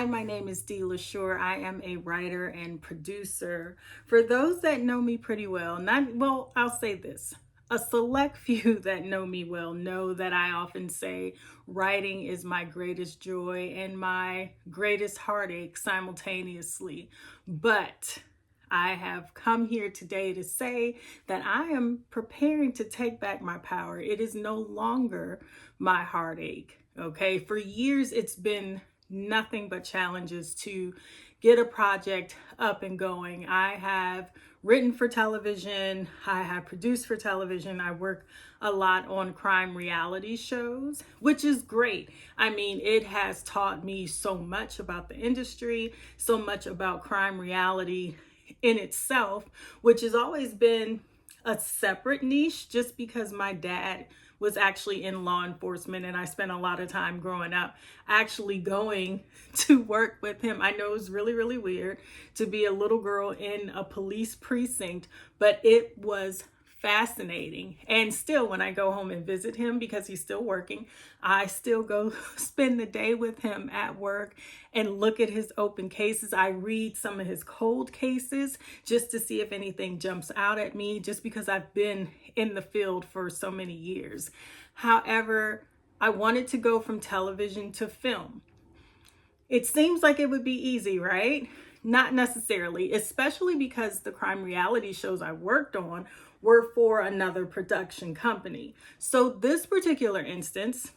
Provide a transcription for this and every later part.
Hi, my name is Dee LaSure. I am a writer and producer. For those that know me pretty well, I'll say this. A select few that know me well know that I often say writing is my greatest joy and my greatest heartache simultaneously. But I have come here today to say that I am preparing to take back my power. It is no longer my heartache. Okay, for years it's been nothing but challenges to get a project up and going. I have written for television, I have produced for television, I work a lot on crime reality shows, which is great. I mean, it has taught me so much about the industry, so much about crime reality in itself, which has always been a separate niche just because my dad was actually in law enforcement and I spent a lot of time growing up actually going to work with him. I know it's really, really weird to be a little girl in a police precinct, but it was fascinating. And still, when I go home and visit him, because he's still working, I still go spend the day with him at work and look at his open cases. I read some of his cold cases just to see if anything jumps out at me, just because I've been in the field for so many years. However, I wanted to go from television to film. It seems like it would be easy, right? Not necessarily, especially because the crime reality shows I worked on were for another production company. So this particular instance,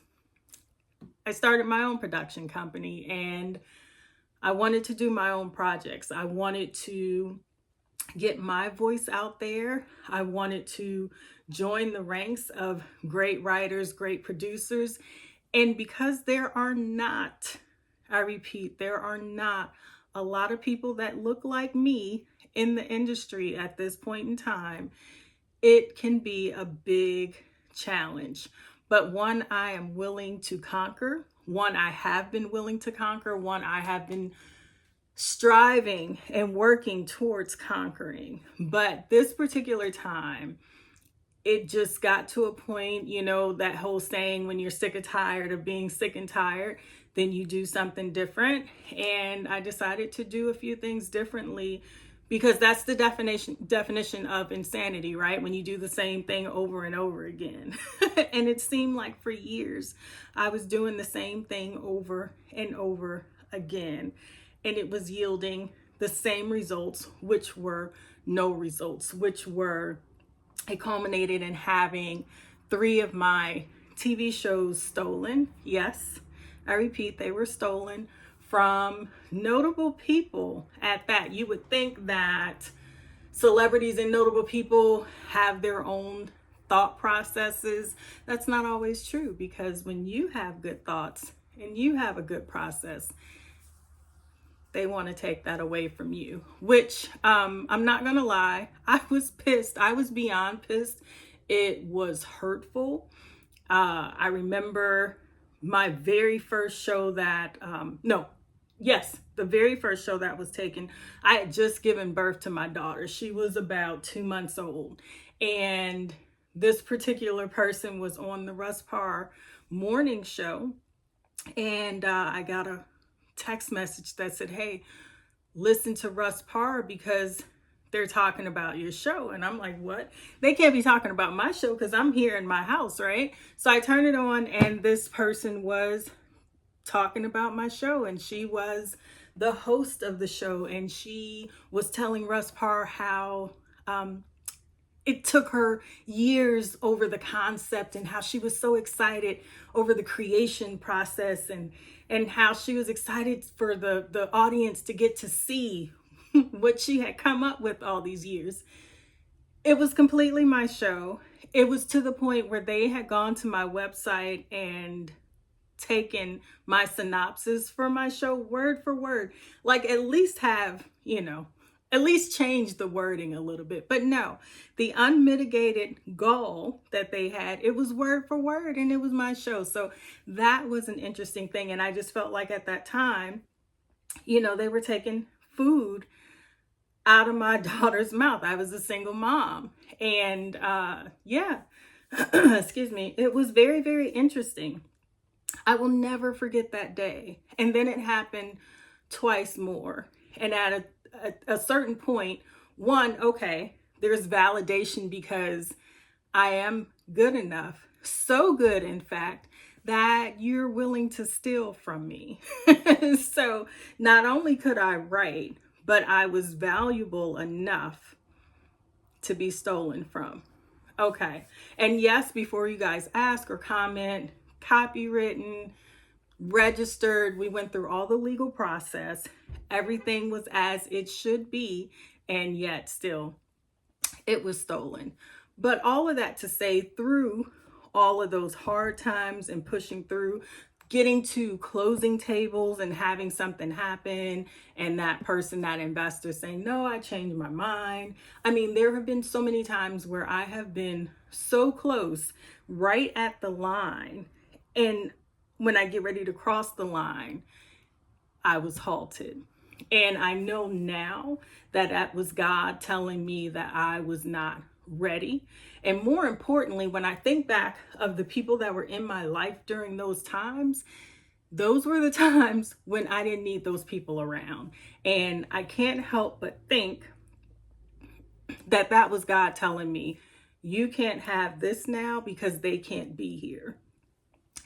I started my own production company and I wanted to do my own projects. I wanted to get my voice out there. I wanted to join the ranks of great writers, great producers. And because there are not, I repeat, there are not a lot of people that look like me in the industry at this point in time, it can be a big challenge, but one I am willing to conquer, one I have been willing to conquer, one I have been striving and working towards conquering. But this particular time, it just got to a point, that whole saying, when you're sick and tired of being sick and tired, then you do something different. And I decided to do a few things differently because that's the definition of insanity, right? When you do the same thing over and over again. And it seemed like for years I was doing the same thing over and over again. And it was yielding the same results, which were no results, it culminated in having 3 of my TV shows stolen. Yes, I repeat, they were stolen from notable people at that. You would think that celebrities and notable people have their own thought processes. That's not always true, because when you have good thoughts and you have a good process, they want to take that away from you, which I'm not going to lie. I was pissed. I was beyond pissed. It was hurtful. I remember my very first show the very first show that was taken. I had just given birth to my daughter. She was about 2 months old. And this particular person was on the Russ Parr morning show. And I got a text message that said, "Hey, listen to Russ Parr because they're talking about your show." And I'm like, what? They can't be talking about my show because I'm here in my house, right? So I turned it on and this person was talking about my show, and she was the host of the show, and she was telling Russ Parr how it took her years over the concept and how she was so excited over the creation process, and how she was excited for the audience to get to see what she had come up with all these years. It was completely my show. It was to the point where they had gone to my website and taken my synopsis for my show word for word. Like, at least change the wording a little bit. But no, the unmitigated gall that they had, it was word for word, and it was my show. So that was an interesting thing. And I just felt like at that time, they were taking food out of my daughter's mouth. I was a single mom. And excuse me, it was very, very interesting. I will never forget that day. And then it happened twice more. And at a certain point, one, okay, there's validation because I am good enough, so good, in fact, that you're willing to steal from me. So not only could I write, but I was valuable enough to be stolen from. Okay. And yes, before you guys ask or comment, copywritten, registered, we went through all the legal process. Everything was as it should be, and yet still it was stolen. But all of that to say, through all of those hard times and pushing through, getting to closing tables and having something happen, and that person, that investor saying, no, I changed my mind. I mean, there have been so many times where I have been so close, right at the line. And when I get ready to cross the line, I was halted. And I know now that that was God telling me that I was not ready. And more importantly, when I think back of the people that were in my life during those times, those were the times when I didn't need those people around. And I can't help but think that that was God telling me, you can't have this now because they can't be here.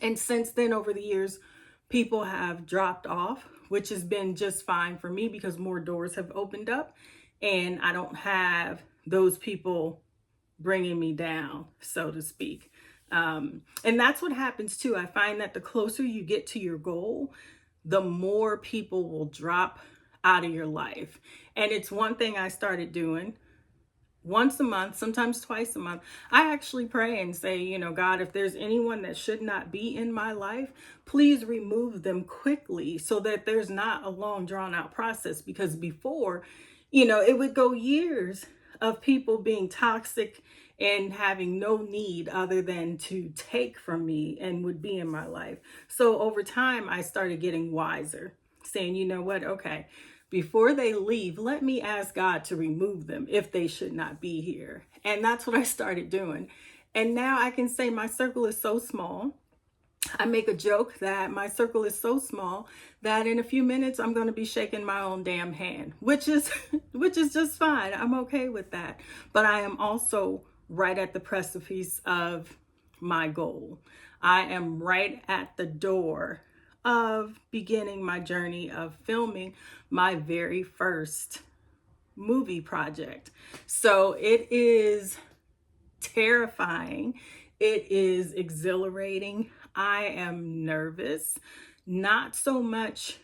And since then, over the years, people have dropped off, which has been just fine for me because more doors have opened up and I don't have those people bringing me down, so to speak. And that's what happens too. I find that the closer you get to your goal, the more people will drop out of your life. And it's one thing I started doing once a month, sometimes twice a month. I actually pray and say, you know, God, if there's anyone that should not be in my life, please remove them quickly so that there's not a long drawn out process. Because before, you know, it would go years of people being toxic and having no need other than to take from me and would be in my life. So over time, I started getting wiser, saying, you know what, okay, before they leave, let me ask God to remove them if they should not be here. And that's what I started doing. And now I can say my circle is so small. I make a joke that my circle is so small that in a few minutes I'm going to be shaking my own damn hand, which is just fine. I'm okay with that. But I am also right at the precipice of my goal. I am right at the door of beginning my journey of filming my very first movie project. So it is terrifying. It is exhilarating. I am nervous. Not so much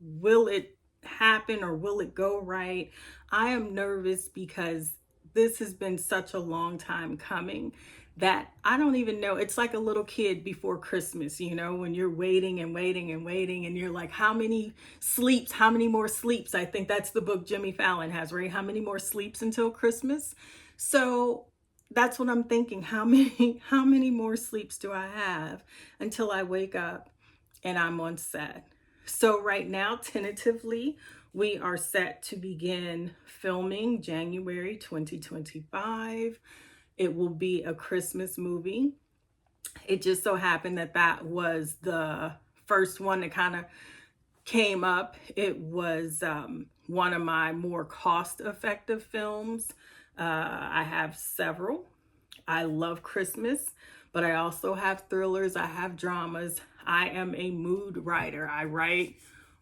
will it happen or will it go right. I am nervous because this has been such a long time coming that I don't even know. It's like a little kid before Christmas, you know, when you're waiting and waiting and waiting and you're like, how many sleeps, how many more sleeps? I think that's the book Jimmy Fallon has, right? How many more sleeps until Christmas? So that's what I'm thinking. How many more sleeps do I have until I wake up and I'm on set? So right now, tentatively, we are set to begin filming January 2025. It will be a Christmas movie. It just so happened that that was the first one that kind of came up. It was one of my more cost-effective films. I have several. I love Christmas, but I also have thrillers. I have dramas. I am a mood writer. I write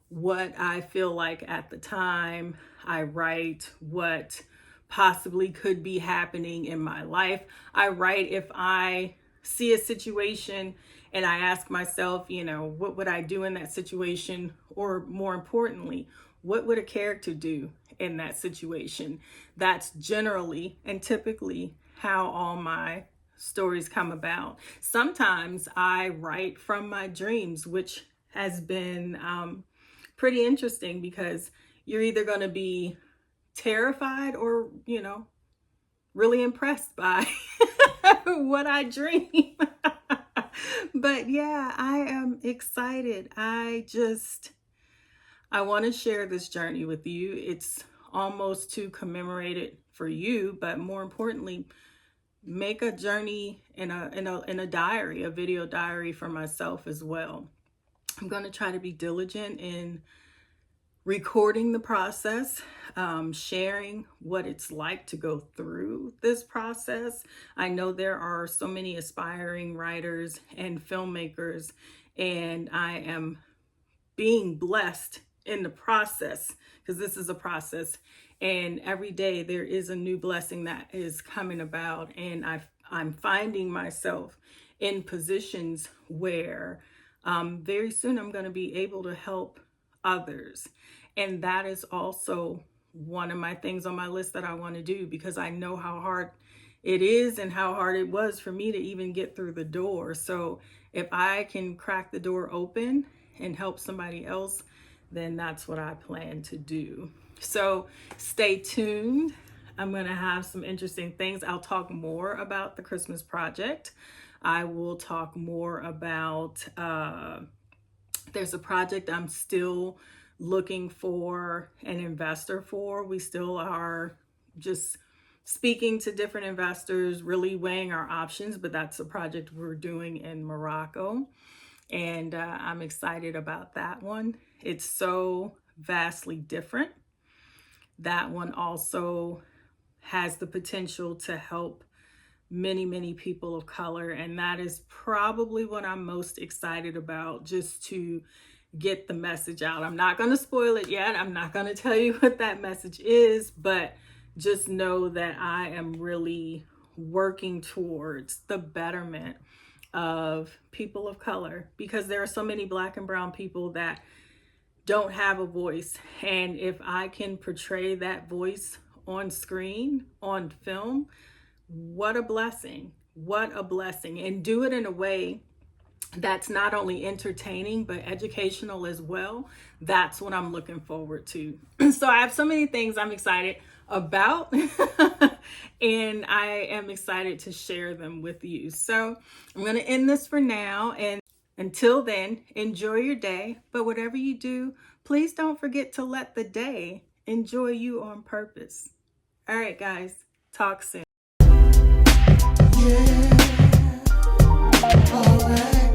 what I feel like at the time. I write what possibly could be happening in my life. I write if I see a situation and I ask myself, you know, what would I do in that situation? Or more importantly, what would a character do in that situation? That's generally and typically how all my stories come about. Sometimes I write from my dreams, which has been pretty interesting because you're either going to be terrified or, you know, really impressed by what I dream. But yeah, I am excited. I want to share this journey with you. It's almost to commemorate it for you, but more importantly, make a journey in a diary, a video diary for myself as well. I'm going to try to be diligent in recording the process, sharing what it's like to go through this process. I know there are so many aspiring writers and filmmakers, and I am being blessed in the process, because this is a process, and every day there is a new blessing that is coming about, and I'm finding myself in positions where very soon I'm going to be able to help others. And that is also one of my things on my list that I want to do, because I know how hard it is and how hard it was for me to even get through the door. So if I can crack the door open and help somebody else, then that's what I plan to do. So stay tuned. I'm going to have some interesting things. I'll talk more about the Christmas project. I will talk more about, there's a project I'm still looking for an investor for. We still are just speaking to different investors, really weighing our options, but that's a project we're doing in Morocco. And I'm excited about that one. It's so vastly different. That one also has the potential to help many, many people of color. And that is probably what I'm most excited about, just to get the message out. I'm not going to spoil it yet. I'm not going to tell you what that message is, but just know that I am really working towards the betterment of people of color, because there are so many Black and brown people that don't have a voice. And if I can portray that voice on screen, on film, what a blessing. What a blessing. And do it in a way that's not only entertaining, but educational as well. That's what I'm looking forward to. So I have so many things I'm excited about, and I am excited to share them with you. So I'm going to end this for now. And until then, enjoy your day. But whatever you do, please don't forget to let the day enjoy you on purpose. All right, guys, talk soon. Yeah, all right.